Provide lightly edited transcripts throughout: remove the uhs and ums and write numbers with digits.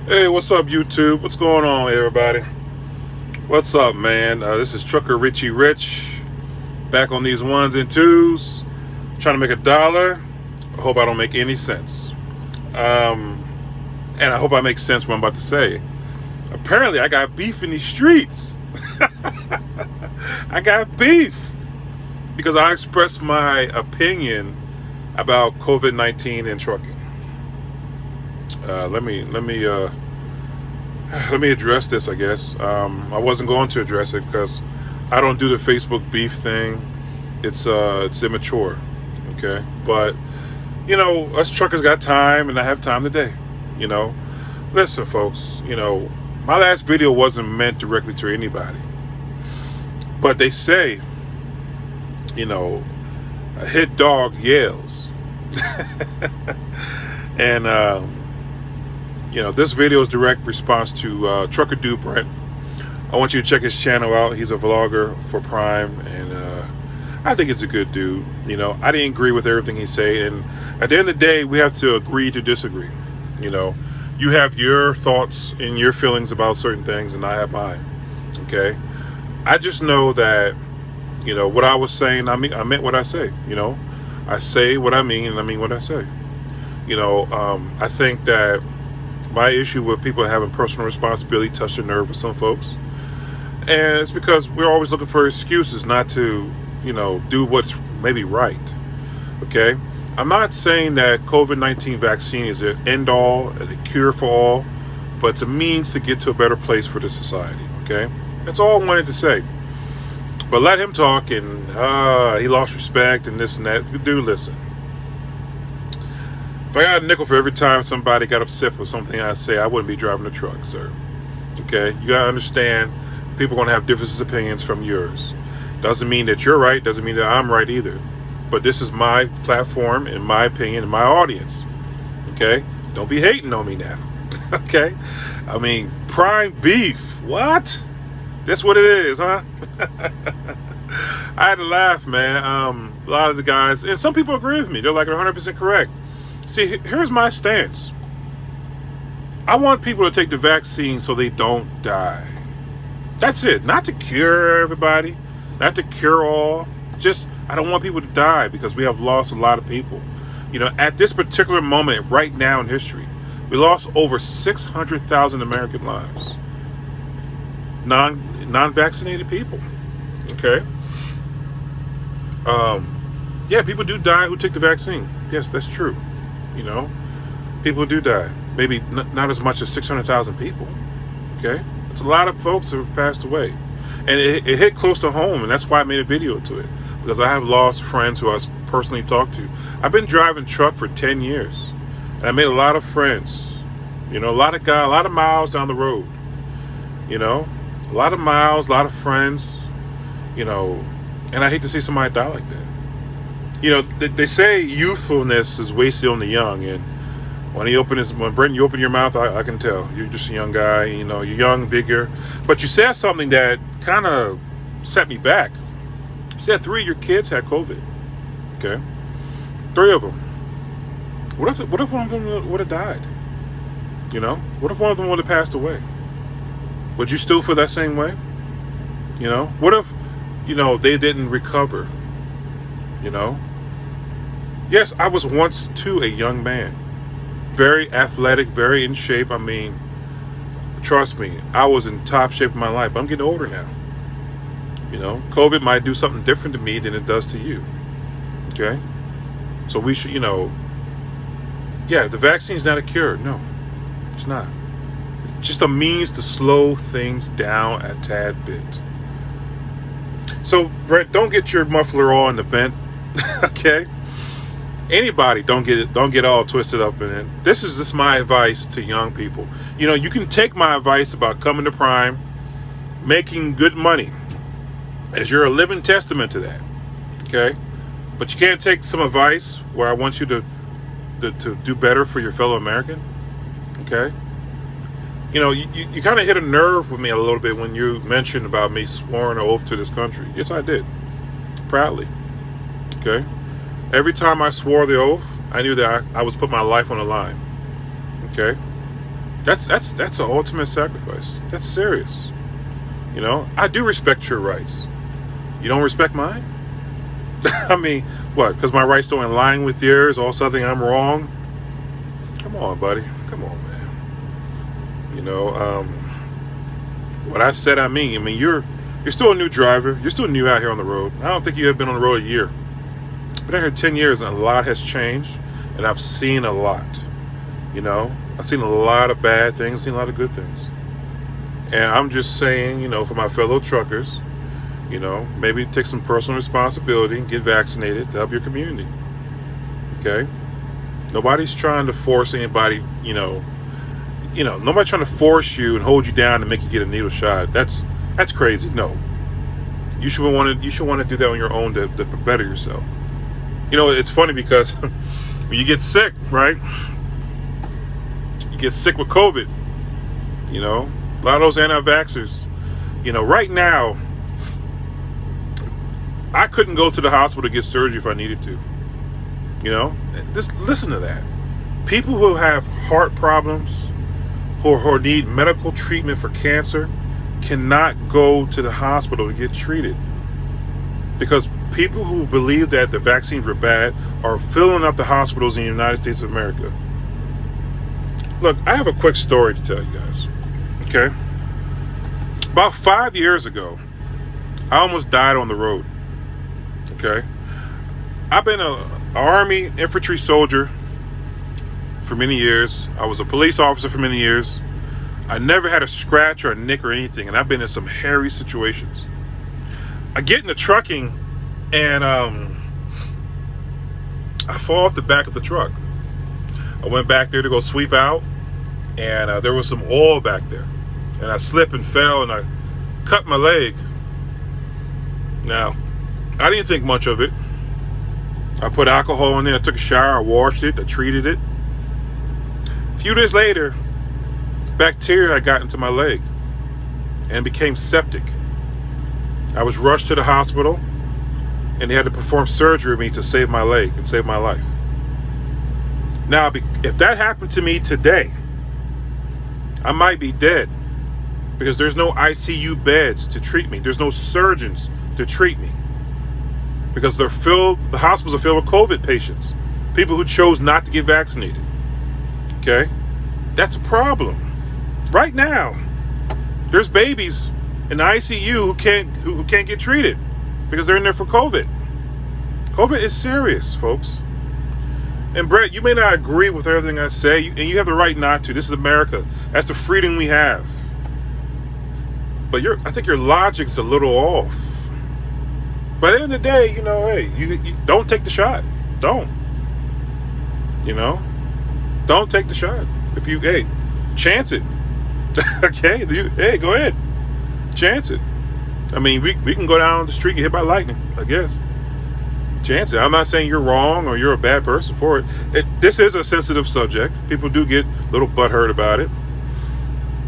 Hey, what's up, YouTube? What's going on, everybody? What's up, man? This is Trucker Richie Rich, back on these ones and twos, trying to make $1. I hope I don't make any sense. And I hope I make sense what I'm about to say. Apparently, I got beef in these streets. I got beef because I expressed my opinion about COVID-19 and trucking. Let me address this. I guess I wasn't going to address it because I don't do the Facebook beef thing. It's immature. Okay, but us truckers got time, and I have time today. Listen, folks. My last video wasn't meant directly to anybody, but they say, a hit dog yells, and this video is direct response to Trucker Dude Brent. I want you to check his channel out. He's a vlogger for Prime, and I think it's a good dude. I didn't agree with everything he said, and at the end of the day, we have to agree to disagree. You have your thoughts and your feelings about certain things, and I have mine. Okay, I just know that what I was saying. I meant what I say. I say what I mean, and I mean what I say. I think that my issue with people having personal responsibility touched the nerve with some folks. And it's because we're always looking for excuses not to, do what's maybe right. Okay? I'm not saying that COVID-19 vaccine is an end-all, a cure for all, but it's a means to get to a better place for the society. Okay? That's all I wanted to say. But let him talk, and he lost respect and this and that. Dude, listen. If I got a nickel for every time somebody got upset for something I say, I wouldn't be driving a truck, sir. Okay? You gotta understand, people are gonna have different opinions from yours. Doesn't mean that you're right, doesn't mean that I'm right either. But this is my platform, and my opinion, and my audience. Okay? Don't be hating on me now. Okay? I mean, prime beef. What? That's what it is, huh? I had to laugh, man. A lot of the guys, and some people agree with me. They're like 100% correct. See, here's my stance. I want people to take the vaccine so they don't die. That's it. Not to cure everybody, not to cure all. Just, I don't want people to die because we have lost a lot of people. At this particular moment, right now in history, we lost over 600,000 American lives. Non-vaccinated people. Okay? Yeah, people do die who take the vaccine. Yes, that's true. People do die. Maybe not as much as 600,000 people. Okay? It's a lot of folks who have passed away. And it hit close to home, and that's why I made a video to it. Because I have lost friends who I personally talked to. I've been driving truck for 10 years. And I made a lot of friends. A lot of miles down the road. A lot of miles, a lot of friends. And I hate to see somebody die like that. They say youthfulness is wasted on the young, and when Brent, you open your mouth, I can tell you're just a young guy. You're young, vigor, but you said something that kind of set me back. You said 3 of your kids had COVID. Okay, 3 of them. What if one of them would have died? What if one of them would have passed away? Would you still feel that same way? What if they didn't recover? Yes, I was once too a young man. Very athletic, very in shape. I mean, trust me, I was in top shape of my life. I'm getting older now. COVID might do something different to me than it does to you. Okay? So we should, yeah, the vaccine's not a cure. No, it's not. It's just a means to slow things down a tad bit. So, Brent, don't get your muffler all in the vent. Okay? Anybody, don't get all twisted up in it. This is just my advice to young people. You can take my advice about coming to Prime, making good money, as you're a living testament to that. Okay? But you can't take some advice where I want you to do better for your fellow American. Okay? You kind of hit a nerve with me a little bit when you mentioned about me swearing an oath to this country. Yes, I did. Proudly. Okay? Every time I swore the oath, I knew that I was putting my life on the line. Okay? That's an ultimate sacrifice. That's serious. I do respect your rights. You don't respect mine? I mean, what? Because my rights don't align with yours, all of a sudden I'm wrong? Come on, buddy. Come on, man. What I said, I mean. You're still a new driver. You're still new out here on the road. I don't think you have been on the road a year. I've been out here 10 years and a lot has changed, and I've seen a lot. I've seen a lot of bad things, seen a lot of good things. And I'm just saying, for my fellow truckers, maybe take some personal responsibility and get vaccinated to help your community. Okay? Nobody's trying to force anybody, nobody's trying to force you and hold you down and make you get a needle shot. That's crazy. No. You should want to do that on your own to better yourself. It's funny because when you get sick, right? You get sick with COVID, a lot of those anti-vaxxers, right now, I couldn't go to the hospital to get surgery if I needed to. Just listen to that. People who have heart problems, who need medical treatment for cancer, cannot go to the hospital to get treated. Because people who believe that the vaccines were bad are filling up the hospitals in the United States of America. Look, I have a quick story to tell you guys. Okay? About 5 years ago, I almost died on the road. Okay? I've been an Army infantry soldier for many years. I was a police officer for many years. I never had a scratch or a nick or anything, and I've been in some hairy situations. I get into trucking, and I fall off the back of the truck. I went back there to go sweep out, and there was some oil back there. And I slipped and fell, and I cut my leg. Now, I didn't think much of it. I put alcohol in there, I took a shower, I washed it, I treated it. A few days later, bacteria had got into my leg and became septic. I was rushed to the hospital, and they had to perform surgery on me to save my leg and save my life. Now, if that happened to me today, I might be dead because there's no ICU beds to treat me. There's no surgeons to treat me because the hospitals are filled with COVID patients, people who chose not to get vaccinated. Okay? That's a problem. Right now, there's babies in the ICU who can't get treated because they're in there for COVID. COVID is serious, folks. And Brent, you may not agree with everything I say, and you have the right not to. This is America. That's the freedom we have. But I think your logic's a little off. But at the end of the day, hey, you don't take the shot. Don't. Don't take the shot. Hey, chance it. Okay, hey, go ahead. Chance it. We can go down the street and get hit by lightning, I guess. Chance it. I'm not saying you're wrong or you're a bad person for it. This is a sensitive subject. People do get a little butthurt about it.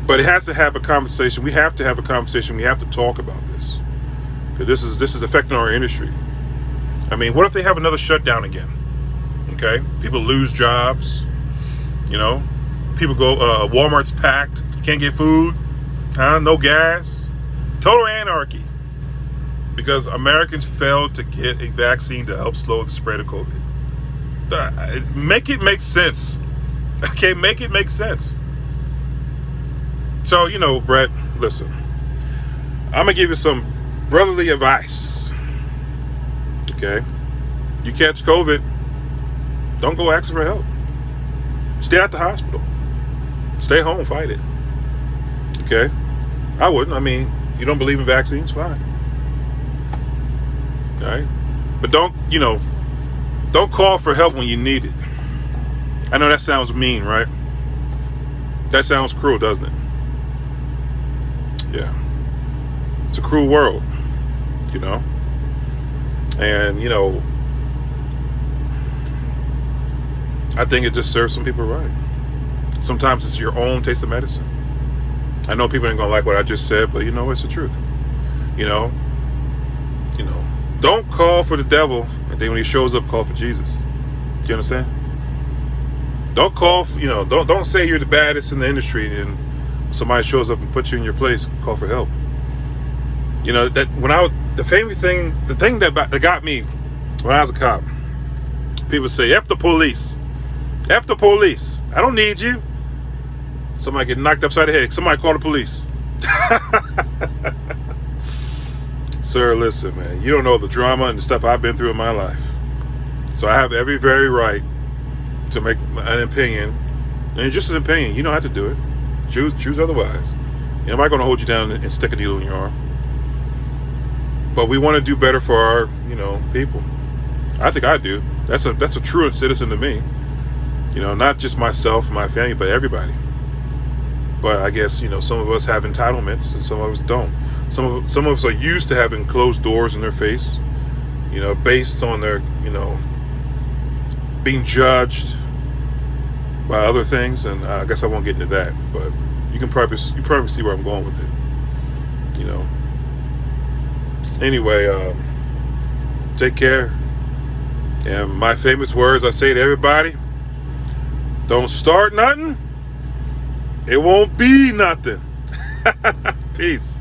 But it has to have a conversation. We have to have a conversation. We have to talk about this. Because this is affecting our industry. What if they have another shutdown again? Okay? People lose jobs. People go, Walmart's packed. You can't get food. No gas. Total anarchy. Because Americans failed to get a vaccine to help slow the spread of COVID. Make it make sense. Okay, make it make sense. So, Brett, listen. I'm going to give you some brotherly advice. Okay? You catch COVID, don't go asking for help. Stay at the hospital. Stay home, fight it. Okay? I wouldn't. You don't believe in vaccines? Fine. All right? But don't call for help when you need it. I know that sounds mean, right? That sounds cruel, doesn't it? Yeah. It's a cruel world, And, I think it just serves some people right. Sometimes it's your own taste of medicine. I know people ain't gonna like what I just said, but it's the truth. Don't call for the devil, and then when he shows up, call for Jesus. Do you understand? Don't call, don't say you're the baddest in the industry and somebody shows up and puts you in your place, call for help. That the thing that got me when I was a cop, people say, F the police. F the police. I don't need you. Somebody get knocked upside the head. Somebody call the police. Sir, listen, man. You don't know the drama and the stuff I've been through in my life. So I have every very right to make an opinion. And it's just an opinion. You don't have to do it. Choose otherwise. I'm not going to hold you down and stick a needle in your arm. But we want to do better for our, people. I think I do. That's a truant citizen to me. Not just myself and my family, but everybody. But I guess, some of us have entitlements and some of us don't. Some of us are used to having closed doors in their face, based on their, being judged by other things. And I guess I won't get into that, but you probably see where I'm going with it. Anyway, take care. And my famous words I say to everybody: don't start nothing, it won't be nothing. Peace.